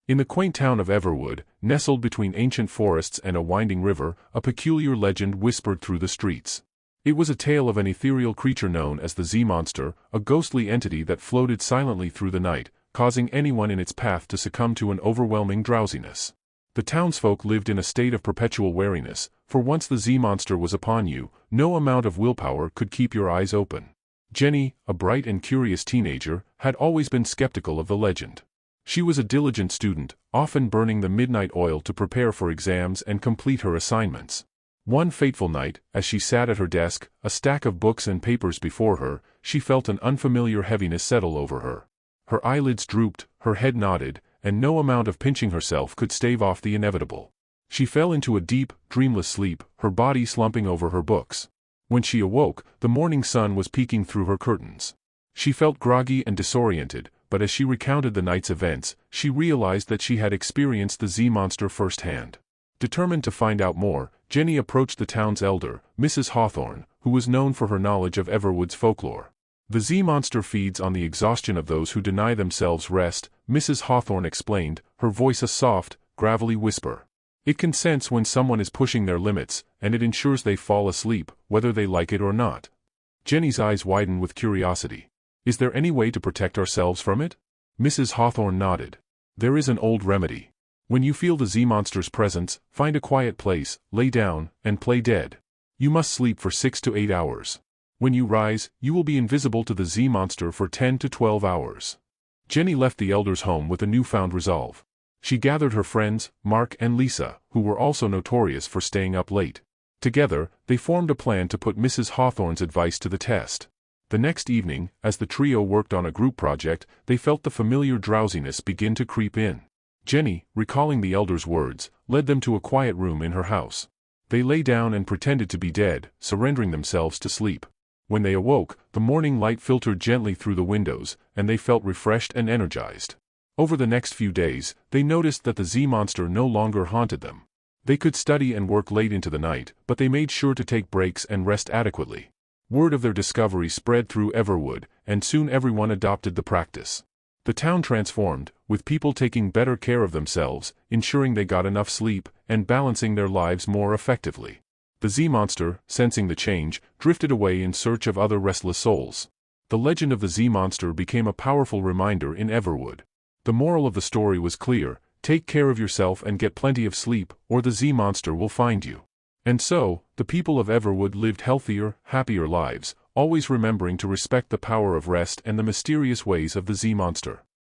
In the quaint town of Everwood, nestled between ancient forests and a winding river, a peculiar legend whispered through the streets. It was a tale of an ethereal creature known as the Z-Monster, a ghostly entity that floated silently through the night, causing anyone in its path to succumb to an overwhelming drowsiness. The townsfolk lived in a state of perpetual wariness, for once the Z-Monster was upon you, no amount of willpower could keep your eyes open. Jenny, a bright and curious teenager, had always been skeptical of the legend. She was a diligent student, often burning the midnight oil to prepare for exams and complete her assignments. One fateful night, as she sat at her desk, a stack of books and papers before her, she felt an unfamiliar heaviness settle over her. Her eyelids drooped, her head nodded, and no amount of pinching herself could stave off the inevitable. She fell into a deep, dreamless sleep, her body slumping over her books. When she awoke, the morning sun was peeking through her curtains. She felt groggy and disoriented, but as she recounted the night's events, she realized that she had experienced the Z-Monster firsthand. Determined to find out more, Jenny approached the town's elder, Mrs. Hawthorne, who was known for her knowledge of Everwood's folklore. The Z-Monster feeds on the exhaustion of those who deny themselves rest, Mrs. Hawthorne explained, her voice a soft, gravelly whisper. It can sense when someone is pushing their limits, and it ensures they fall asleep, whether they like it or not. Jenny's eyes widened with curiosity. Is there any way to protect ourselves from it? Mrs. Hawthorne nodded. There is an old remedy. When you feel the Z-Monster's presence, find a quiet place, lay down, and play dead. You must sleep for 6 to 8 hours. When you rise, you will be invisible to the Z-Monster for 10 to 12 hours. Jenny left the elder's home with a newfound resolve. She gathered her friends, Mark and Lisa, who were also notorious for staying up late. Together, they formed a plan to put Mrs. Hawthorne's advice to the test. The next evening, as the trio worked on a group project, they felt the familiar drowsiness begin to creep in. Jenny, recalling the elder's words, led them to a quiet room in her house. They lay down and pretended to be dead, surrendering themselves to sleep. When they awoke, the morning light filtered gently through the windows, and they felt refreshed and energized. Over the next few days, they noticed that the Z-Monster no longer haunted them. They could study and work late into the night, but they made sure to take breaks and rest adequately. Word of their discovery spread through Everwood, and soon everyone adopted the practice. The town transformed, with people taking better care of themselves, ensuring they got enough sleep, and balancing their lives more effectively. The Z-Monster, sensing the change, drifted away in search of other restless souls. The legend of the Z-Monster became a powerful reminder in Everwood. The moral of the story was clear: take care of yourself and get plenty of sleep, or the Z-Monster will find you. And so, the people of Everwood lived healthier, happier lives, always remembering to respect the power of rest and the mysterious ways of the Z-Monster.